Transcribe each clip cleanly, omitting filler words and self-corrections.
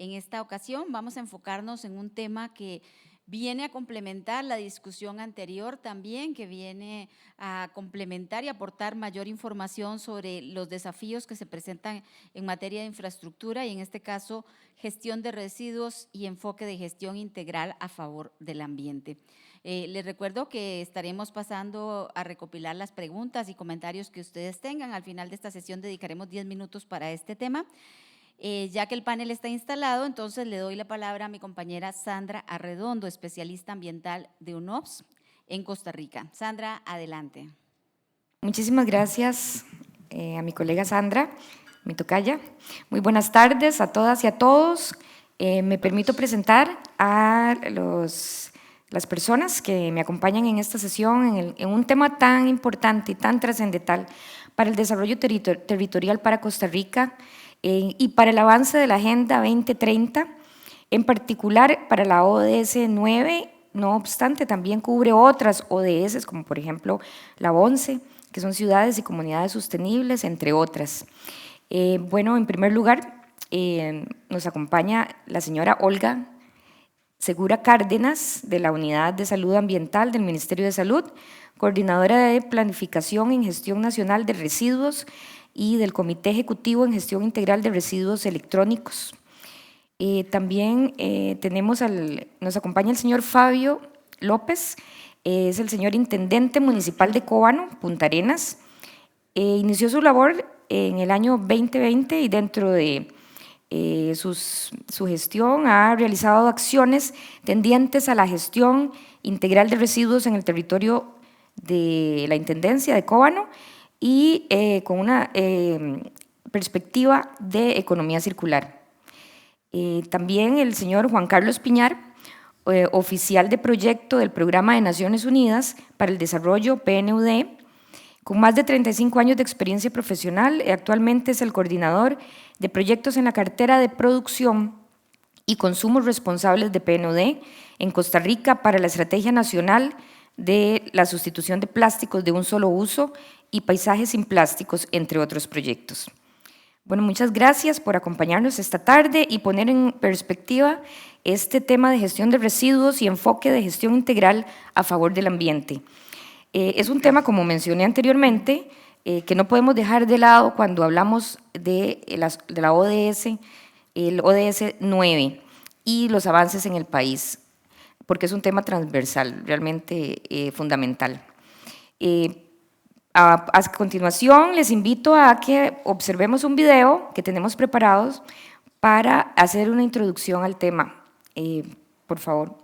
En esta ocasión vamos a enfocarnos en un tema que viene a complementar la discusión anterior también, que viene a complementar y aportar mayor información sobre los desafíos que se presentan en materia de infraestructura y en este caso gestión de residuos y enfoque de gestión integral a favor del ambiente. Les recuerdo que estaremos pasando a recopilar las preguntas y comentarios que ustedes tengan. Al final de esta sesión dedicaremos 10 minutos para este tema. Ya que el panel está instalado, entonces le doy la palabra a mi compañera Sandra Arredondo, especialista ambiental de UNOPS en Costa Rica. Sandra, adelante. Muchísimas gracias a mi colega Sandra, mi tocaya. Muy buenas tardes a todas y a todos. Me permito presentar a las personas que me acompañan en esta sesión en un tema tan importante y tan trascendental para el desarrollo territorial para Costa Rica y para el avance de la Agenda 2030, en particular para la ODS 9, no obstante también cubre otras ODS, como por ejemplo la 11, que son ciudades y comunidades sostenibles, entre otras. Bueno, en primer lugar, nos acompaña la señora Olga Segura Cárdenas, de la Unidad de Salud Ambiental del Ministerio de Salud, coordinadora de Planificación en Gestión Nacional de Residuos y del Comité Ejecutivo en Gestión Integral de Residuos Electrónicos. También nos acompaña el señor Fabio López, es el señor Intendente Municipal de Cóbano, Punta Arenas. Inició su labor en el año 2020 y dentro de su gestión ha realizado acciones tendientes a la gestión integral de residuos en el territorio de la Intendencia de Cóbano y con una perspectiva de economía circular. También el señor Juan Carlos Piñar, oficial de proyecto del Programa de Naciones Unidas para el Desarrollo, PNUD, con más de 35 años de experiencia profesional, actualmente es el coordinador de proyectos en la cartera de producción y consumos responsables de PNUD en Costa Rica para la Estrategia Nacional de la Sustitución de Plásticos de un Solo Uso y Paisajes sin Plásticos, entre otros proyectos. Bueno, muchas gracias por acompañarnos esta tarde y poner en perspectiva este tema de gestión de residuos y enfoque de gestión integral a favor del ambiente. Es un tema, como mencioné anteriormente, que no podemos dejar de lado cuando hablamos de la ODS, el ODS 9 y los avances en el país, porque es un tema transversal, realmente fundamental. A continuación, les invito a que observemos un video que tenemos preparados para hacer una introducción al tema. Por favor.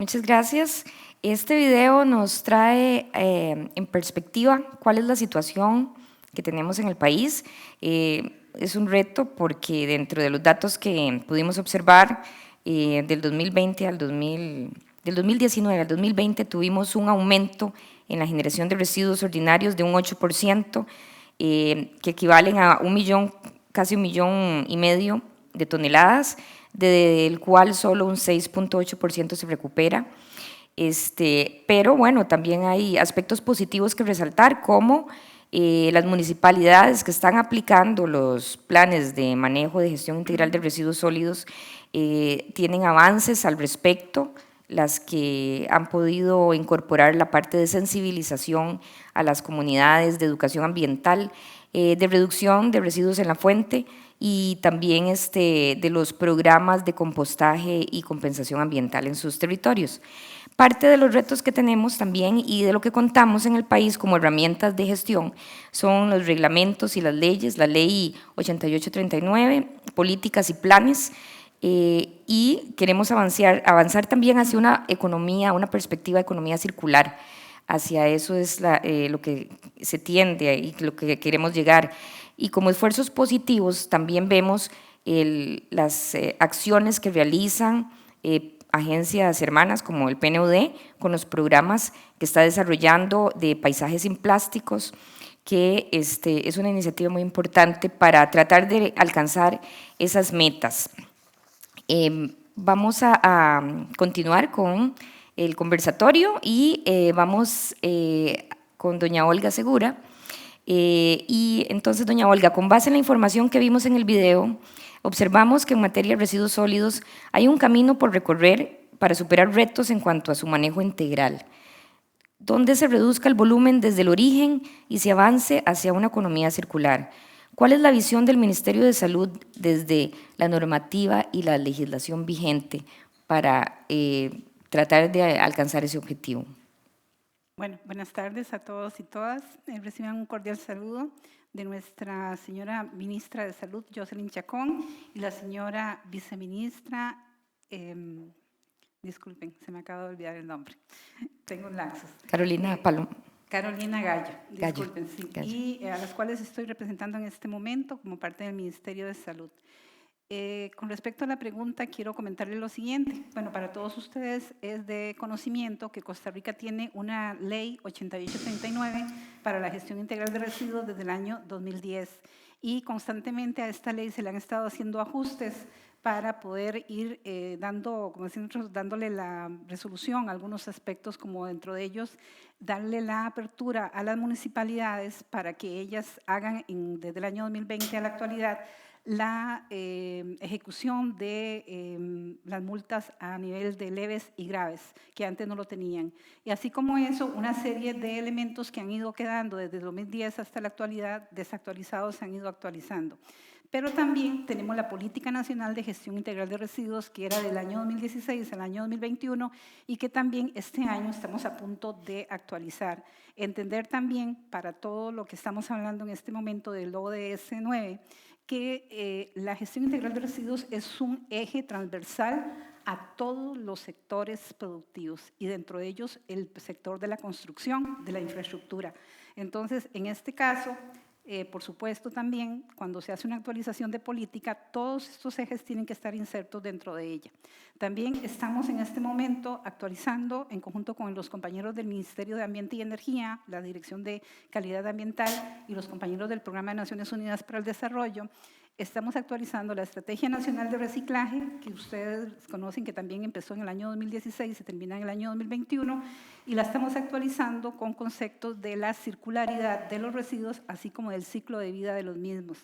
Muchas gracias. Este video nos trae en perspectiva cuál es la situación que tenemos en el país. Es un reto porque dentro de los datos que pudimos observar del 2019 al 2020 tuvimos un aumento en la generación de residuos ordinarios de un 8%, que equivalen a casi 1,5 millones de toneladas, del cual solo un 6,8% se recupera. Pero bueno, también hay aspectos positivos que resaltar, como las municipalidades que están aplicando los planes de manejo de gestión integral de residuos sólidos tienen avances al respecto, las que han podido incorporar la parte de sensibilización a las comunidades, de educación ambiental, de reducción de residuos en la fuente y también de los programas de compostaje y compensación ambiental en sus territorios. Parte de los retos que tenemos también y de lo que contamos en el país como herramientas de gestión son los reglamentos y las leyes, la ley 8839, políticas y planes, y queremos avanzar también hacia una economía, una perspectiva de economía circular. Hacia eso es lo que se tiende y lo que queremos llegar. Y como esfuerzos positivos también vemos las acciones que realizan agencias hermanas como el PNUD con los programas que está desarrollando de paisajes sin plásticos, que es una iniciativa muy importante para tratar de alcanzar esas metas. Vamos a continuar con el conversatorio y vamos con doña Olga Segura. Y entonces, doña Olga, con base en la información que vimos en el video, observamos que en materia de residuos sólidos hay un camino por recorrer para superar retos en cuanto a su manejo integral, donde se reduzca el volumen desde el origen y se avance hacia una economía circular. ¿Cuál es la visión del Ministerio de Salud desde la normativa y la legislación vigente para tratar de alcanzar ese objetivo? Bueno, buenas tardes a todos y todas. Reciban un cordial saludo de nuestra señora ministra de Salud, Jocelyn Chacón, y la señora viceministra, disculpen, se me acaba de olvidar el nombre, tengo un lapsus. Carolina Paloma. Carolina Gallo, disculpen, Gallo, sí, Gallo. y a las cuales estoy representando en este momento como parte del Ministerio de Salud. Con respecto a la pregunta, quiero comentarle lo siguiente. Bueno, para todos ustedes es de conocimiento que Costa Rica tiene una ley 8839 para la gestión integral de residuos desde el año 2010 y constantemente a esta ley se le han estado haciendo ajustes para poder ir dándole la resolución a algunos aspectos, como dentro de ellos darle la apertura a las municipalidades para que ellas hagan desde el año 2020 a la actualidad la ejecución de las multas a nivel de leves y graves, que antes no lo tenían. Y así como eso, una serie de elementos que han ido quedando desde 2010 hasta la actualidad, desactualizados, se han ido actualizando. Pero también tenemos la Política Nacional de Gestión Integral de Residuos, que era del año 2016 al año 2021 y que también este año estamos a punto de actualizar. Entender también, para todo lo que estamos hablando en este momento del ODS 9, que la gestión integral de residuos es un eje transversal a todos los sectores productivos y dentro de ellos el sector de la construcción, de la infraestructura. Entonces, en este caso, por supuesto también, cuando se hace una actualización de política, todos estos ejes tienen que estar insertos dentro de ella. También estamos en este momento actualizando, en conjunto con los compañeros del Ministerio de Ambiente y Energía, la Dirección de Calidad Ambiental y los compañeros del Programa de Naciones Unidas para el Desarrollo, estamos actualizando la Estrategia Nacional de Reciclaje, que ustedes conocen que también empezó en el año 2016 y se termina en el año 2021, y la estamos actualizando con conceptos de la circularidad de los residuos, así como del ciclo de vida de los mismos.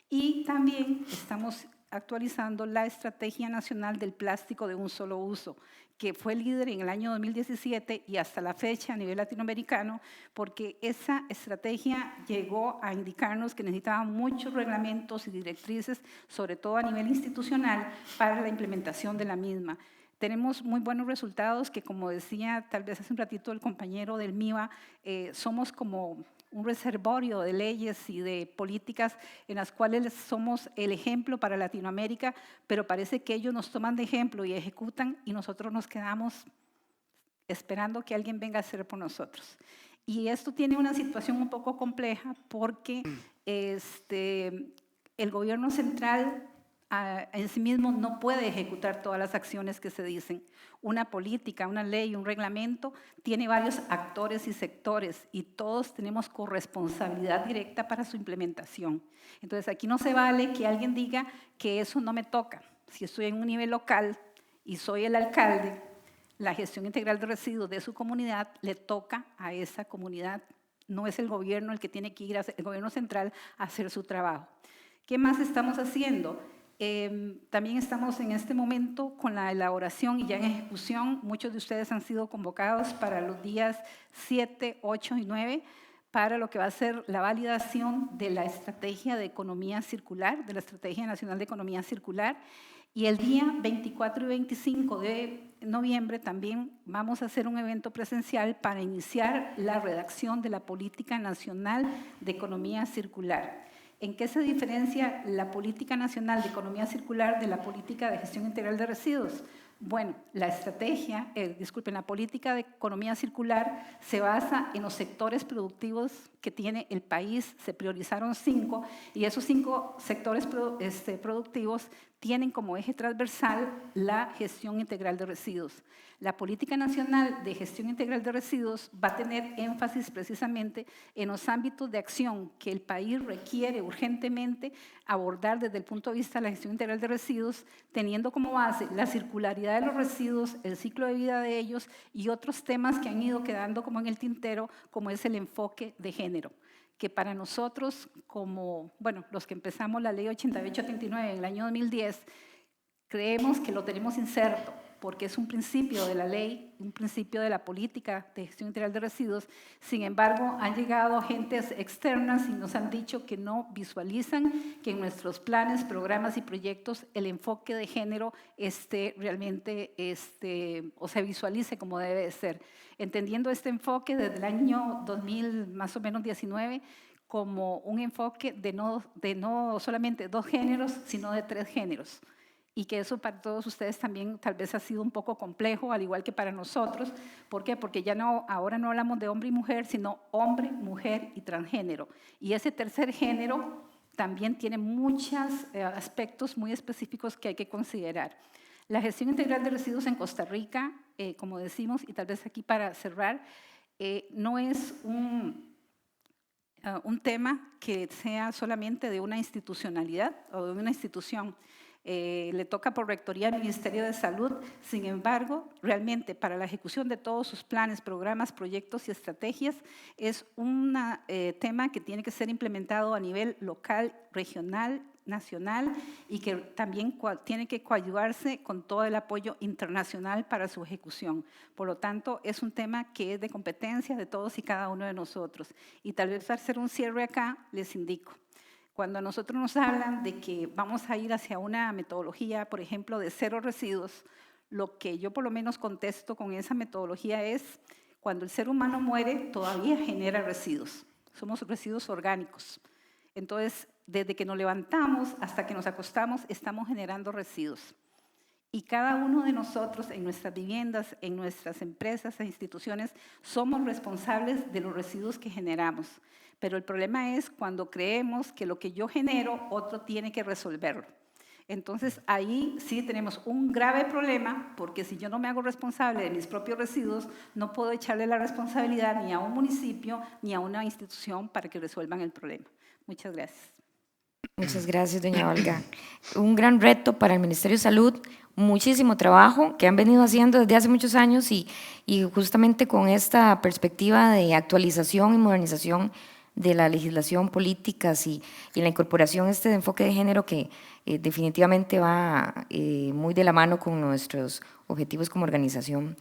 Y también estamos actualizando la Estrategia Nacional del Plástico de un Solo Uso, que fue líder en el año 2017 y hasta la fecha a nivel latinoamericano, porque esa estrategia llegó a indicarnos que necesitaban muchos reglamentos y directrices, sobre todo a nivel institucional, para la implementación de la misma. Tenemos muy buenos resultados que, como decía tal vez hace un ratito el compañero del MIBA, somos como un reservorio de leyes y de políticas en las cuales somos el ejemplo para Latinoamérica, pero parece que ellos nos toman de ejemplo y ejecutan y nosotros nos quedamos esperando que alguien venga a hacer por nosotros. Y esto tiene una situación un poco compleja porque el gobierno central en sí mismo no puede ejecutar todas las acciones que se dicen. Una política, una ley, un reglamento tiene varios actores y sectores y todos tenemos corresponsabilidad directa para su implementación. Entonces aquí no se vale que alguien diga que eso no me toca. Si estoy en un nivel local y soy el alcalde, la gestión integral de residuos de su comunidad le toca a esa comunidad. No es el gobierno el que tiene que ir, el gobierno central, a hacer su trabajo. ¿Qué más estamos haciendo? También estamos en este momento con la elaboración y ya en ejecución. Muchos de ustedes han sido convocados para los días 7, 8 y 9 para lo que va a ser la validación de la estrategia de economía circular, de la Estrategia Nacional de Economía Circular. Y el día 24 y 25 de noviembre también vamos a hacer un evento presencial para iniciar la redacción de la Política Nacional de Economía Circular. ¿En qué se diferencia la Política Nacional de Economía Circular de la Política de Gestión Integral de Residuos? Bueno, la la política de economía circular se basa en los sectores productivos que tiene el país. Se priorizaron 5 y esos 5 sectores productivos tienen como eje transversal la gestión integral de residuos. La Política Nacional de Gestión Integral de Residuos va a tener énfasis precisamente en los ámbitos de acción que el país requiere urgentemente abordar desde el punto de vista de la gestión integral de residuos, teniendo como base la circularidad de los residuos, el ciclo de vida de ellos y otros temas que han ido quedando como en el tintero, como es el enfoque de género, que para nosotros, como los que empezamos la ley 88-39 en el año 2010, creemos que lo tenemos inserto, porque es un principio de la ley, un principio de la política de gestión integral de residuos. Sin embargo, han llegado agentes externas y nos han dicho que no visualizan que en nuestros planes, programas y proyectos el enfoque de género realmente o se visualice como debe de ser. Entendiendo este enfoque desde el año 2000, más o menos 19, como un enfoque de no solamente 2 géneros, sino de 3 géneros. Y que eso para todos ustedes también tal vez ha sido un poco complejo, al igual que para nosotros. ¿Por qué? Porque ahora no hablamos de hombre y mujer, sino hombre, mujer y transgénero. Y ese tercer género también tiene muchos aspectos muy específicos que hay que considerar. La gestión integral de residuos en Costa Rica, como decimos, y tal vez aquí para cerrar, no es un tema que sea solamente de una institucionalidad o de una institución. Le toca por rectoría al Ministerio de Salud. Sin embargo, realmente para la ejecución de todos sus planes, programas, proyectos y estrategias es un tema que tiene que ser implementado a nivel local, regional, nacional y que también tiene que coadyuvarse con todo el apoyo internacional para su ejecución. Por lo tanto, es un tema que es de competencia de todos y cada uno de nosotros. Y tal vez para hacer un cierre acá, les indico. Cuando a nosotros nos hablan de que vamos a ir hacia una metodología, por ejemplo, de 0 residuos, lo que yo por lo menos contesto con esa metodología es, cuando el ser humano muere, todavía genera residuos. Somos residuos orgánicos. Entonces, desde que nos levantamos hasta que nos acostamos, estamos generando residuos. Y cada uno de nosotros en nuestras viviendas, en nuestras empresas e instituciones, somos responsables de los residuos que generamos. Pero el problema es cuando creemos que lo que yo genero, otro tiene que resolverlo. Entonces, ahí sí tenemos un grave problema, porque si yo no me hago responsable de mis propios residuos, no puedo echarle la responsabilidad ni a un municipio ni a una institución para que resuelvan el problema. Muchas gracias. Muchas gracias, doña Olga. Un gran reto para el Ministerio de Salud, muchísimo trabajo que han venido haciendo desde hace muchos años y justamente con esta perspectiva de actualización y modernización de la legislación, políticas y la incorporación de enfoque de género que definitivamente va muy de la mano con nuestros objetivos como organización.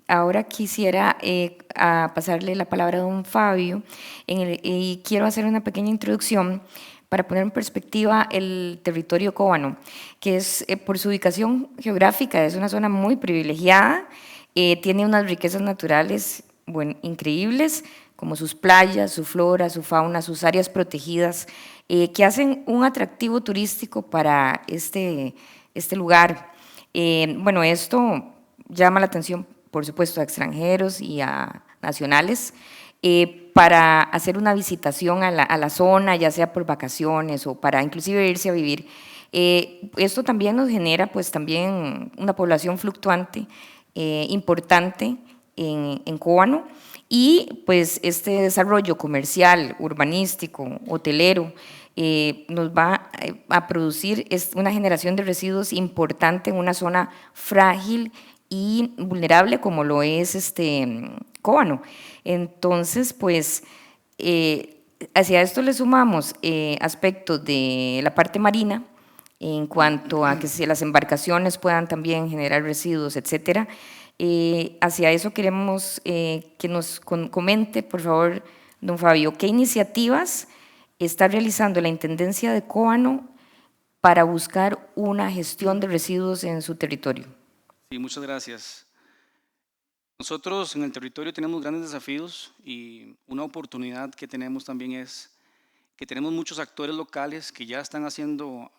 Ahora quisiera pasarle la palabra a don Fabio y quiero hacer una pequeña introducción para poner en perspectiva el territorio cóbano, que es por su ubicación geográfica, es una zona muy privilegiada, tiene unas riquezas naturales increíbles, como sus playas, su flora, su fauna, sus áreas protegidas, que hacen un atractivo turístico para este lugar. Esto llama la atención, por supuesto, a extranjeros y a nacionales, para hacer una visitación a la zona, ya sea por vacaciones o para inclusive irse a vivir. Esto también nos genera pues también una población fluctuante importante en Cóbano, y pues este desarrollo comercial, urbanístico, hotelero, nos va a producir una generación de residuos importante en una zona frágil y vulnerable como lo es Cóbano. Entonces, pues, hacia esto le sumamos aspectos de la parte marina, en cuanto a que si las embarcaciones puedan también generar residuos, etcétera. Hacia eso queremos que nos comente, por favor, don Fabio, ¿qué iniciativas está realizando la Intendencia de Cóbano para buscar una gestión de residuos en su territorio? Sí, muchas gracias. Nosotros en el territorio tenemos grandes desafíos y una oportunidad que tenemos también es que tenemos muchos actores locales que ya están haciendo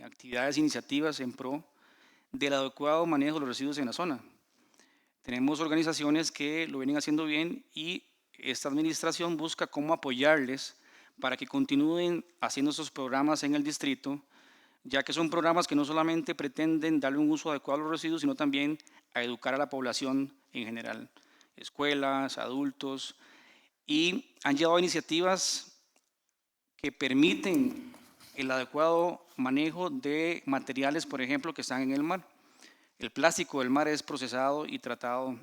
actividades, iniciativas en pro del adecuado manejo de los residuos en la zona. Tenemos organizaciones que lo vienen haciendo bien y esta administración busca cómo apoyarles para que continúen haciendo esos programas en el distrito, ya que son programas que no solamente pretenden darle un uso adecuado a los residuos, sino también a educar a la población en general, escuelas, adultos, y han llevado iniciativas que permiten el adecuado manejo de materiales, por ejemplo, que están en el mar. El plástico del mar es procesado y tratado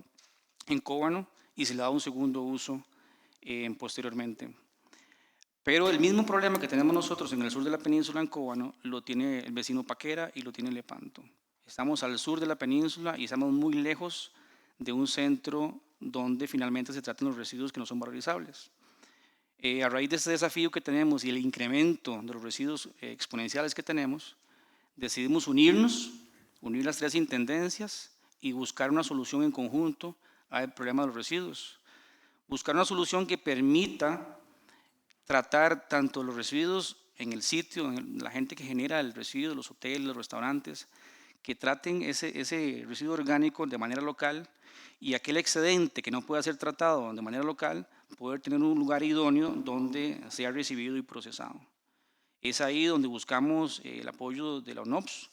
en Cóbano y se le da un segundo uso posteriormente. Pero el mismo problema que tenemos nosotros en el sur de la península, en Cóbano, lo tiene el vecino Paquera y lo tiene Lepanto. Estamos al sur de la península y estamos muy lejos de un centro donde finalmente se tratan los residuos que no son valorizables. A raíz de este desafío que tenemos y el incremento de los residuos exponenciales que tenemos, decidimos unir las tres intendencias y buscar una solución en conjunto al problema de los residuos. Buscar una solución que permita tratar tanto los residuos en el sitio, la gente que genera el residuo, los hoteles, los restaurantes, que traten ese residuo orgánico de manera local y aquel excedente que no pueda ser tratado de manera local, poder tener un lugar idóneo donde sea recibido y procesado. Es ahí donde buscamos el apoyo de la ONOPS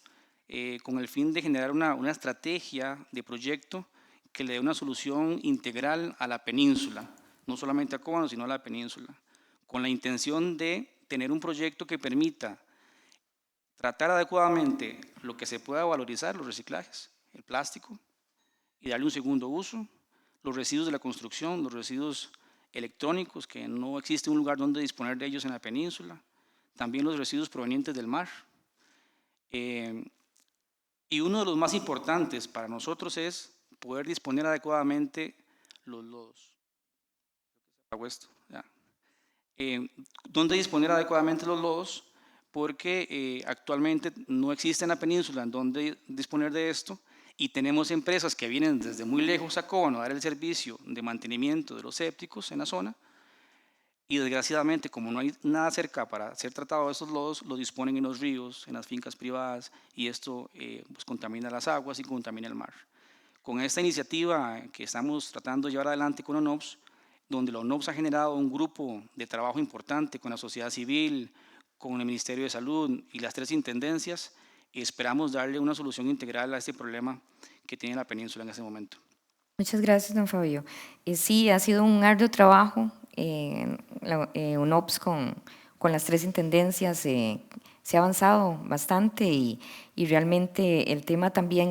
con el fin de generar una estrategia de proyecto que le dé una solución integral a la península, no solamente a Cóbano, sino a la península, con la intención de tener un proyecto que permita tratar adecuadamente lo que se pueda valorizar, los reciclajes, el plástico, y darle un segundo uso, los residuos de la construcción, los residuos electrónicos, que no existe un lugar donde disponer de ellos en la península, también los residuos provenientes del mar. Y uno de los más importantes para nosotros es poder disponer adecuadamente los lodos. Hago esto, ya. ¿Dónde disponer adecuadamente los lodos? Porque actualmente no existe en la península en dónde disponer de esto y tenemos empresas que vienen desde muy lejos a Cóbano a dar el servicio de mantenimiento de los sépticos en la zona y desgraciadamente como no hay nada cerca para ser tratado de estos lodos, lo disponen en los ríos, en las fincas privadas y esto pues contamina las aguas y contamina el mar. Con esta iniciativa que estamos tratando de llevar adelante con ONOPS, donde la ONOPS ha generado un grupo de trabajo importante con la sociedad civil, con el Ministerio de Salud y las tres intendencias, esperamos darle una solución integral a este problema que tiene la península en ese momento. Muchas gracias, don Fabio. Sí, ha sido un arduo trabajo. UNOPS con las tres intendencias se ha avanzado bastante y realmente el tema también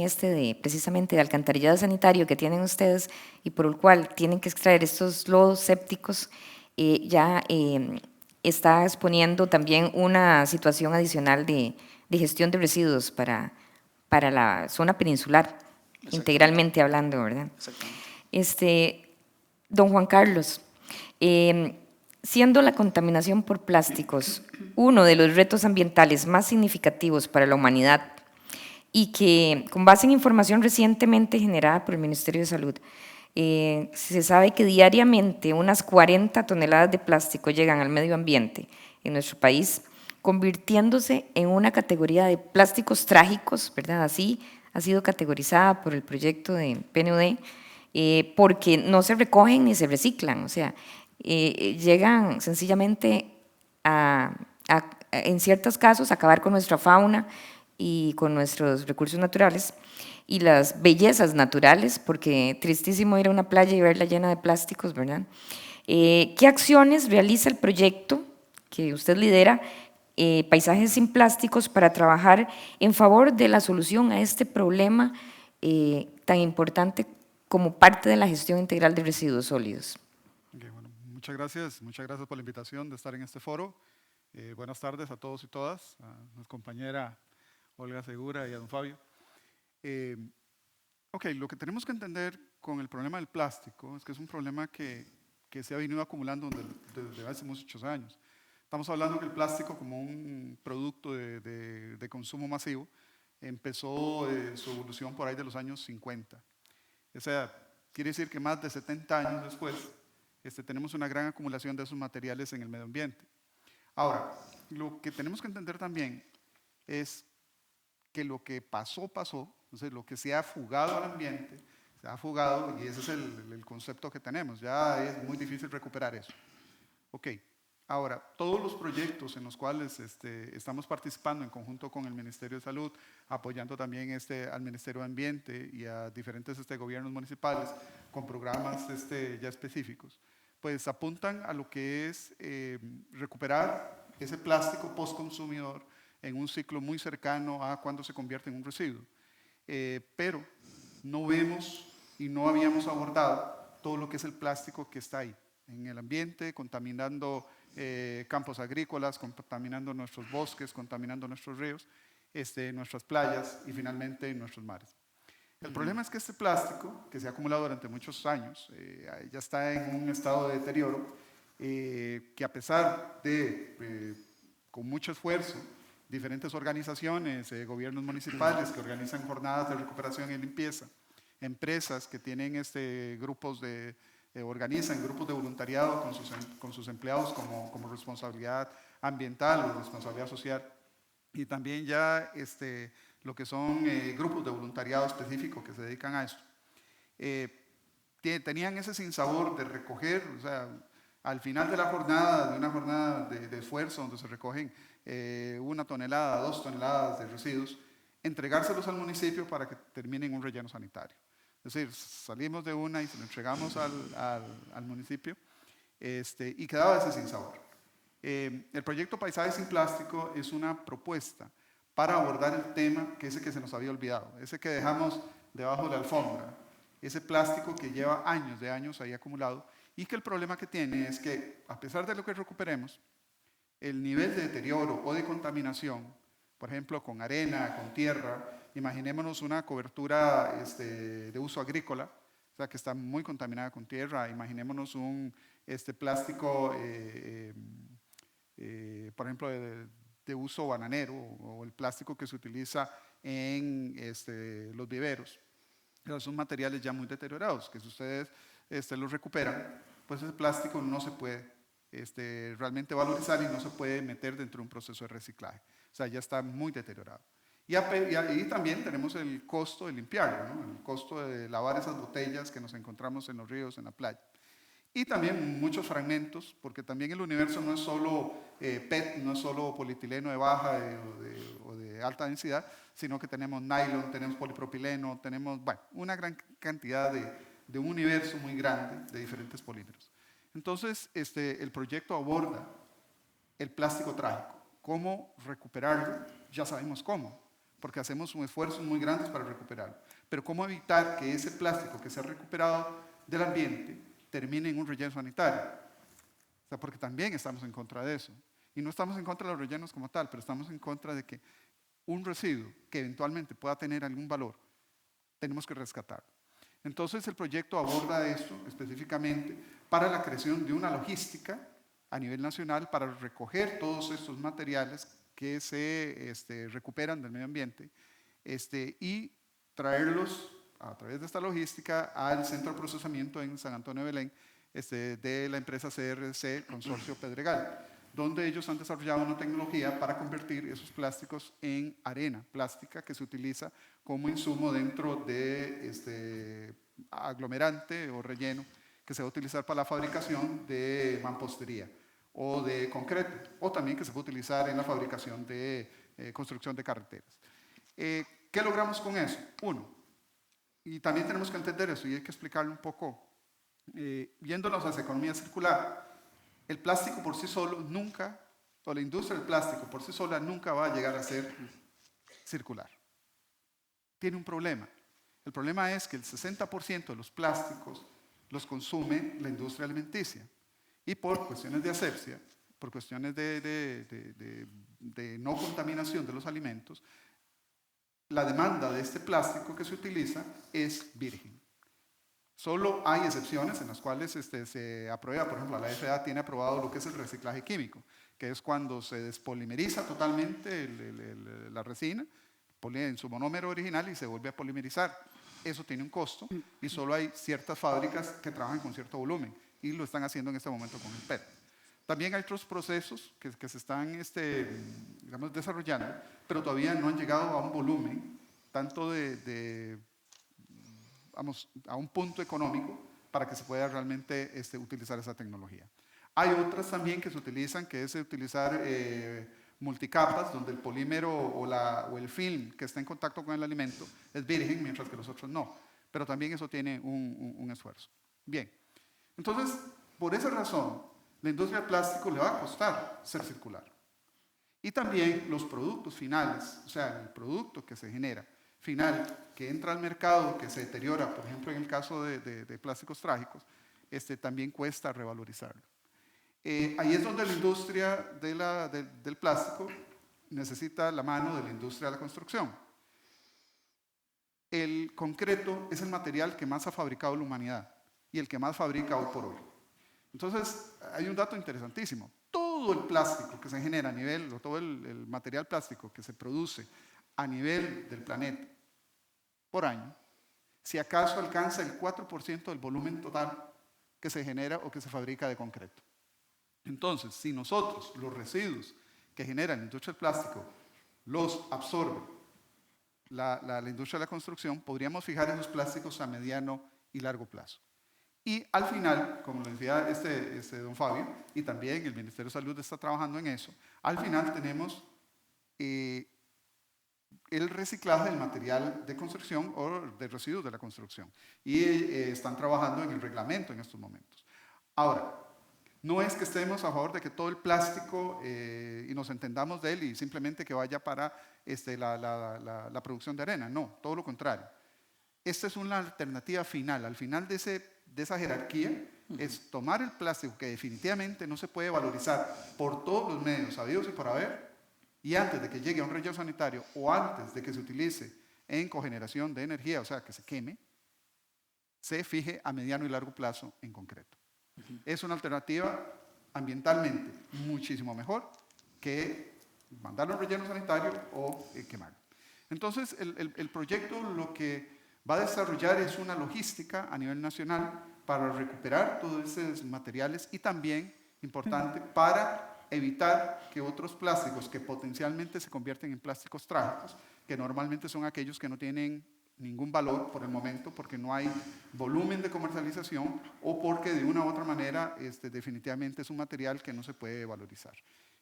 precisamente de alcantarillado sanitario que tienen ustedes y por el cual tienen que extraer estos lodos sépticos ya está exponiendo también una situación adicional de gestión de residuos para la zona peninsular, integralmente hablando, ¿verdad? Exactamente. Don Juan Carlos, siendo la contaminación por plásticos uno de los retos ambientales más significativos para la humanidad y que, con base en información recientemente generada por el Ministerio de Salud, se sabe que diariamente unas 40 toneladas de plástico llegan al medio ambiente en nuestro país, convirtiéndose en una categoría de plásticos trágicos, ¿verdad? Así ha sido categorizada por el proyecto de PNUD, porque no se recogen ni se reciclan, o sea, llegan sencillamente en ciertos casos, a acabar con nuestra fauna y con nuestros recursos naturales y las bellezas naturales, porque tristísimo ir a una playa y verla llena de plásticos, ¿verdad? ¿Qué acciones realiza el proyecto que usted lidera, Paisajes sin Plásticos, para trabajar en favor de la solución a este problema tan importante como parte de la gestión integral de residuos sólidos? Okay, bueno, muchas gracias por la invitación de estar en este foro. Buenas tardes a todos y todas, a nuestra compañera Olga Segura y a don Fabio. Ok, lo que tenemos que entender con el problema del plástico es que es un problema que se ha venido acumulando desde hace muchos años. Estamos hablando que el plástico como un producto de consumo masivo empezó su evolución por ahí de los años 50. O sea, quiere decir que más de 70 años después tenemos una gran acumulación de esos materiales en el medio ambiente. Ahora, lo que tenemos que entender también es que lo que pasó, pasó. Entonces, lo que se ha fugado al ambiente, se ha fugado, y ese es el concepto que tenemos. Ya es muy difícil recuperar eso. Ok, ahora, todos los proyectos en los cuales estamos participando en conjunto con el Ministerio de Salud, apoyando también al Ministerio de Ambiente y a diferentes gobiernos municipales con programas ya específicos, pues apuntan a lo que es recuperar ese plástico postconsumidor en un ciclo muy cercano a cuando se convierte en un residuo. Pero no vemos y no habíamos abordado todo lo que es el plástico que está ahí en el ambiente, contaminando campos agrícolas, contaminando nuestros bosques, contaminando nuestros ríos, nuestras playas y finalmente nuestros mares. El problema es que este plástico, que se ha acumulado durante muchos años, ya está en un estado de deterioro, que a pesar de, con mucho esfuerzo, diferentes organizaciones, gobiernos municipales que organizan jornadas de recuperación y limpieza, empresas que tienen grupos organizan grupos de voluntariado con sus empleados como responsabilidad ambiental o responsabilidad social, y también ya lo que son grupos de voluntariado específicos que se dedican a esto. Tenían ese sinsabor de recoger, o sea, al final de la jornada, de una jornada de esfuerzo donde se recogen 1 tonelada, 2 toneladas de residuos, entregárselos al municipio para que terminen en un relleno sanitario. Es decir, salimos de una y se lo entregamos al municipio y quedaba ese sinsabor. El proyecto Paisaje sin Plástico es una propuesta para abordar el tema que se nos había olvidado, ese que dejamos debajo de la alfombra, ese plástico que lleva años de años ahí acumulado y que el problema que tiene es que a pesar de lo que recuperemos, el nivel de deterioro o de contaminación, por ejemplo con arena, con tierra, imaginémonos una cobertura de uso agrícola, o sea que está muy contaminada con tierra, imaginémonos un plástico por ejemplo, de uso bananero o el plástico que se utiliza en los viveros. Pero son materiales ya muy deteriorados, que si ustedes los recuperan, pues ese plástico no se puede realmente valorizar y no se puede meter dentro de un proceso de reciclaje. O sea, ya está muy deteriorado. Y también tenemos el costo de limpiarlo, ¿no? El costo de lavar esas botellas que nos encontramos en los ríos, en la playa. Y también muchos fragmentos, porque también el universo no es solo PET, no es solo polietileno de baja o de alta densidad, sino que tenemos nylon, tenemos polipropileno, tenemos bueno, una gran cantidad de un universo muy grande de diferentes polímeros. Entonces, el proyecto aborda el plástico trágico. ¿Cómo recuperarlo? Ya sabemos cómo, porque hacemos un esfuerzo muy grande para recuperarlo. Pero ¿cómo evitar que ese plástico que se ha recuperado del ambiente termine en un relleno sanitario? O sea, porque también estamos en contra de eso. Y no estamos en contra de los rellenos como tal, pero estamos en contra de que un residuo que eventualmente pueda tener algún valor, tenemos que rescatarlo. Entonces el proyecto aborda esto específicamente para la creación de una logística a nivel nacional para recoger todos estos materiales que se recuperan del medio ambiente y traerlos a través de esta logística al centro de procesamiento en San Antonio de Belén de la empresa CRC Consorcio Pedregal, donde ellos han desarrollado una tecnología para convertir esos plásticos en arena plástica que se utiliza como insumo dentro de aglomerante o relleno que se va a utilizar para la fabricación de mampostería o de concreto, o también que se puede utilizar en la fabricación de construcción de carreteras. ¿Qué logramos con eso? Uno, y también tenemos que entender eso y hay que explicarlo un poco, viéndonos hacia economía circular. El plástico por sí solo nunca, o la industria del plástico por sí sola nunca va a llegar a ser circular. Tiene un problema. El problema es que el 60% de los plásticos los consume la industria alimenticia. Y por cuestiones de asepsia, por cuestiones de no contaminación de los alimentos, la demanda de este plástico que se utiliza es virgen. Solo hay excepciones en las cuales se aprueba, por ejemplo, la FDA tiene aprobado lo que es el reciclaje químico, que es cuando se despolimeriza totalmente la resina en su monómero original y se vuelve a polimerizar. Eso tiene un costo y solo hay ciertas fábricas que trabajan con cierto volumen y lo están haciendo en este momento con el PET. También hay otros procesos que se están digamos, desarrollando, pero todavía no han llegado a un volumen tanto vamos, a un punto económico para que se pueda realmente utilizar esa tecnología. Hay otras también que se utilizan, que es utilizar multicapas, donde el polímero o el film que está en contacto con el alimento es virgen, mientras que los otros no. Pero también eso tiene un esfuerzo. Bien, entonces, por esa razón, la industria del plástico le va a costar ser circular. Y también los productos finales, o sea, el producto que se genera final, que entra al mercado, que se deteriora, por ejemplo, en el caso de plásticos trágicos, también cuesta revalorizarlo. Ahí es donde la industria del plástico necesita la mano de la industria de la construcción. El concreto es el material que más ha fabricado la humanidad y el que más fabrica hoy por hoy. Entonces, hay un dato interesantísimo. Todo el plástico que se genera a nivel, o todo el material plástico que se produce a nivel del planeta por año, si acaso alcanza el 4% del volumen total que se genera o que se fabrica de concreto. Entonces, si nosotros los residuos que genera la industria del plástico los absorbe la industria de la construcción, podríamos fijar esos plásticos a mediano y largo plazo. Y al final, como lo decía don Fabio, y también el Ministerio de Salud está trabajando en eso, al final tenemos el reciclaje del material de construcción o de residuos de la construcción. Y están trabajando en el reglamento en estos momentos. Ahora, no es que estemos a favor de que todo el plástico y nos entendamos de él y simplemente que vaya para la producción de arena. No, todo lo contrario. Esta es una alternativa final. Al final de esa jerarquía es tomar el plástico que definitivamente no se puede valorizar por todos los medios habidos y por haber, y antes de que llegue a un relleno sanitario o antes de que se utilice en cogeneración de energía, o sea, que se queme, se fije a mediano y largo plazo en concreto. Es una alternativa ambientalmente muchísimo mejor que mandarlo a un relleno sanitario o quemarlo. Entonces, el proyecto lo que va a desarrollar es una logística a nivel nacional para recuperar todos esos materiales y también, importante, para evitar que otros plásticos que potencialmente se convierten en plásticos trágicos, que normalmente son aquellos que no tienen ningún valor por el momento porque no hay volumen de comercialización o porque de una u otra manera definitivamente es un material que no se puede valorizar.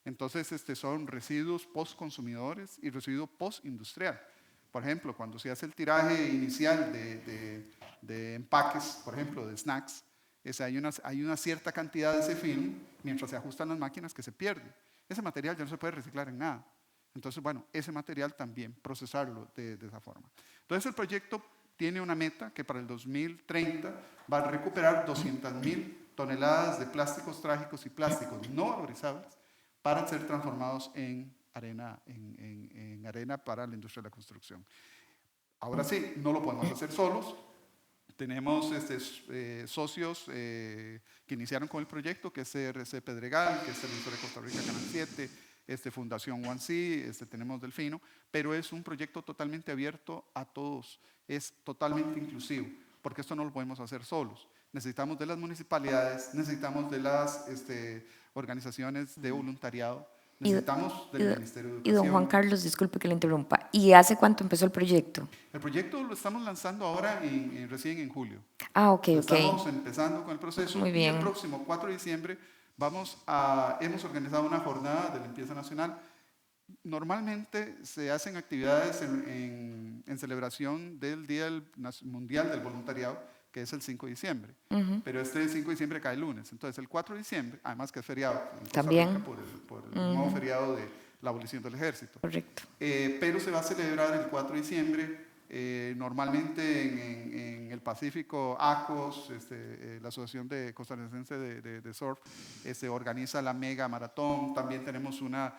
Entonces son residuos post-consumidores y residuos post-industrial. Por ejemplo, cuando se hace el tiraje inicial de empaques, por ejemplo, de snacks, hay una cierta cantidad de ese film, mientras se ajustan las máquinas, que se pierde. Ese material ya no se puede reciclar en nada. Entonces, bueno, ese material también procesarlo de esa forma. Entonces, el proyecto tiene una meta que para el 2030 va a recuperar 200.000 toneladas de plásticos trágicos y plásticos no valorizables para ser transformados en arena para la industria de la construcción. Ahora sí, no lo podemos hacer solos. Tenemos socios que iniciaron con el proyecto, que es CRC Pedregal, que es el Instituto de Costa Rica Canal 7, Fundación One Sea, tenemos Delfino, pero es un proyecto totalmente abierto a todos, es totalmente inclusivo, porque esto no lo podemos hacer solos. Necesitamos de las municipalidades, necesitamos de las organizaciones de voluntariado, necesitamos del Ministerio de Educación. Y don Juan Carlos, disculpe que le interrumpa, ¿y hace cuánto empezó el proyecto? El proyecto lo estamos lanzando ahora recién en julio. Ah, ok. Estamos empezando con el proceso. Muy bien. Y el próximo 4 de diciembre hemos organizado una jornada de limpieza nacional. Normalmente se hacen actividades en celebración del Día Mundial del Voluntariado, que es el 5 de diciembre. Pero este 5 de diciembre cae lunes. Entonces, el 4 de diciembre, además que es feriado en Costa Rica por el nuevo feriado de la abolición del ejército. Correcto. Pero se va a celebrar el 4 de diciembre. Normalmente en el Pacífico, ACOS, la Asociación Costarricense de Surf, organiza la mega maratón. También tenemos una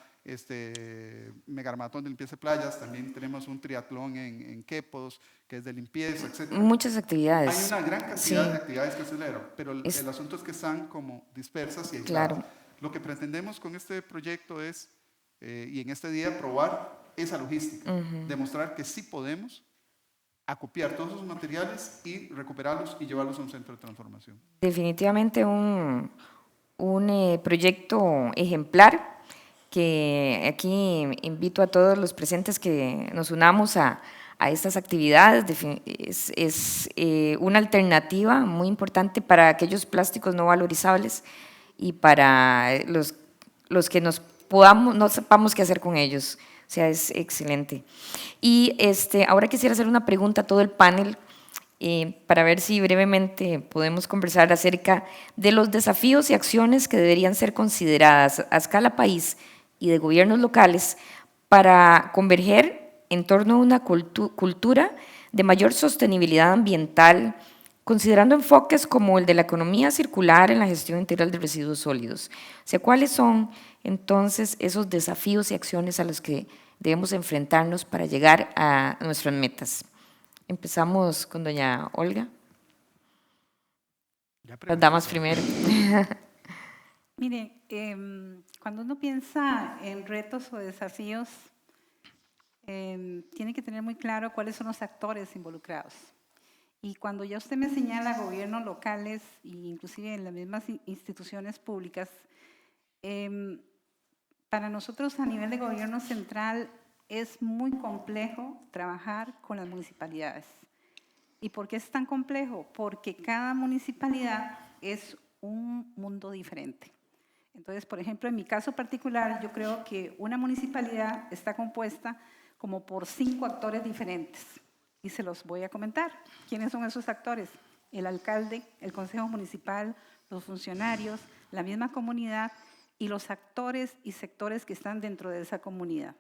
megamaratón de limpieza de playas, también tenemos un triatlón en Quepos, que es de limpieza, etc. Muchas Hay actividades. una gran cantidad Sí, de actividades que se celebran, pero Es- el asunto es que están como dispersas y aisladas. claro. Lo que pretendemos con este proyecto es, y en este día, probar esa logística, demostrar que sí podemos acopiar todos esos materiales y recuperarlos y llevarlos a un centro de transformación. Definitivamente un proyecto ejemplar que aquí invito a todos los presentes que nos unamos a estas actividades. Es una alternativa muy importante para aquellos plásticos no valorizables y para los que no sepamos qué hacer con ellos. O sea, es excelente. Y ahora quisiera hacer una pregunta a todo el panel para ver si brevemente podemos conversar acerca de los desafíos y acciones que deberían ser consideradas a escala país y de gobiernos locales para converger en torno a una cultura de mayor sostenibilidad ambiental, considerando enfoques como el de la economía circular en la gestión integral de residuos sólidos. O sea, ¿cuáles son entonces esos desafíos y acciones a los que debemos enfrentarnos para llegar a nuestras metas? Empezamos con doña Olga. Las damas primero. Mire, cuando uno piensa en retos o desafíos, tiene que tener muy claro cuáles son los actores involucrados. Y cuando ya usted me señala gobiernos locales e inclusive en las mismas instituciones públicas, para nosotros a nivel de gobierno central es muy complejo trabajar con las municipalidades. ¿Y por qué es tan complejo? Porque cada municipalidad es un mundo diferente. Entonces, por ejemplo, en mi caso particular, yo creo que una municipalidad está compuesta como por 5 actores diferentes. Y se los voy a comentar. ¿Quiénes son esos actores? El alcalde, el consejo municipal, los funcionarios, la misma comunidad y los actores y sectores que están dentro de esa comunidad.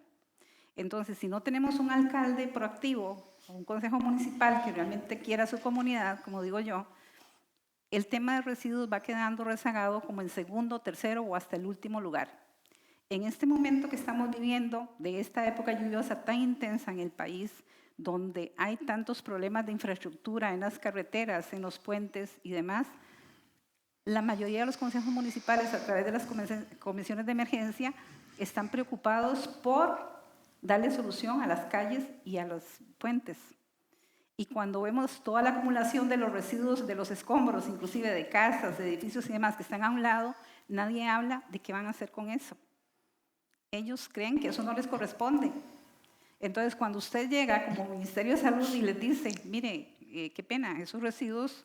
Entonces, si no tenemos un alcalde proactivo o un consejo municipal que realmente quiera su comunidad, como digo yo, el tema de residuos va quedando rezagado como en segundo, tercero o hasta el último lugar. En este momento que estamos viviendo, de esta época lluviosa tan intensa en el país, donde hay tantos problemas de infraestructura en las carreteras, en los puentes y demás, la mayoría de los consejos municipales, a través de las comisiones de emergencia, están preocupados por darle solución a las calles y a los puentes. Y cuando vemos toda la acumulación de los residuos, de los escombros, inclusive de casas, de edificios y demás que están a un lado, nadie habla de qué van a hacer con eso. Ellos creen que eso no les corresponde. Entonces, cuando usted llega como Ministerio de Salud y les dice, mire, qué pena, esos residuos,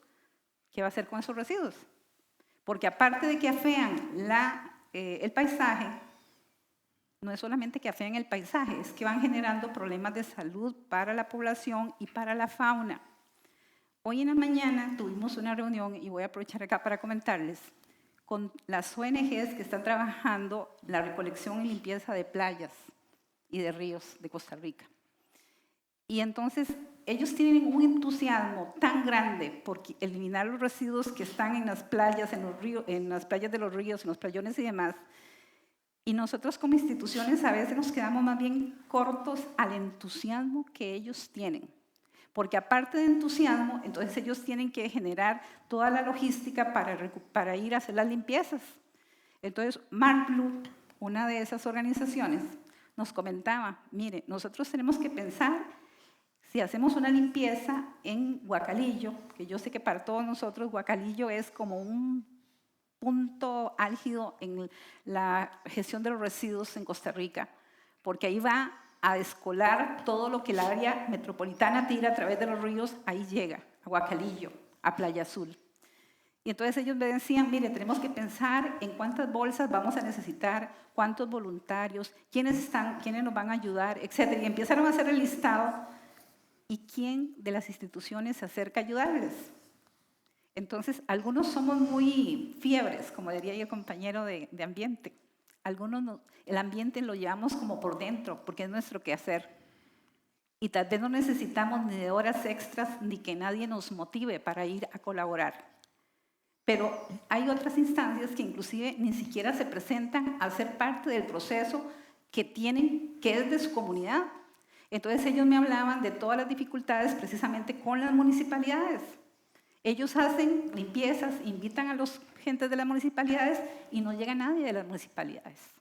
¿qué va a hacer con esos residuos? Porque aparte de que afean el paisaje, no es solamente que afean el paisaje, es que van generando problemas de salud para la población y para la fauna. Hoy en la mañana tuvimos una reunión, y voy a aprovechar acá para comentarles, con las ONGs que están trabajando la recolección y limpieza de playas y de ríos de Costa Rica. Y entonces ellos tienen un entusiasmo tan grande por eliminar los residuos que están en las playas, en los ríos, en las playas de los ríos, en los playones y demás. Y nosotros como instituciones a veces nos quedamos más bien cortos al entusiasmo que ellos tienen. Porque aparte de entusiasmo, entonces ellos tienen que generar toda la logística para ir a hacer las limpiezas. Entonces, MarkBlue, una de esas organizaciones, nos comentaba, mire, nosotros tenemos que pensar si hacemos una limpieza en Guacalillo, que yo sé que para todos nosotros Guacalillo es como un punto álgido en la gestión de los residuos en Costa Rica, porque ahí va a descolar todo lo que el área metropolitana tira a través de los ríos, ahí llega, a Guacalillo, a Playa Azul. Y entonces ellos me decían, mire, tenemos que pensar en cuántas bolsas vamos a necesitar, cuántos voluntarios, quiénes nos van a ayudar, etc. Y empezaron a hacer el listado y quién de las instituciones se acerca a ayudarles. Entonces, algunos somos muy fiebres, como diría el compañero de ambiente. Algunos el ambiente lo llevamos como por dentro, porque es nuestro quehacer. Y tal vez no necesitamos ni de horas extras, ni que nadie nos motive para ir a colaborar. Pero hay otras instancias que inclusive ni siquiera se presentan a ser parte del proceso que es de su comunidad. Entonces ellos me hablaban de todas las dificultades precisamente con las municipalidades. Ellos hacen limpiezas, invitan a los gentes de las municipalidades y no llega nadie de las municipalidades.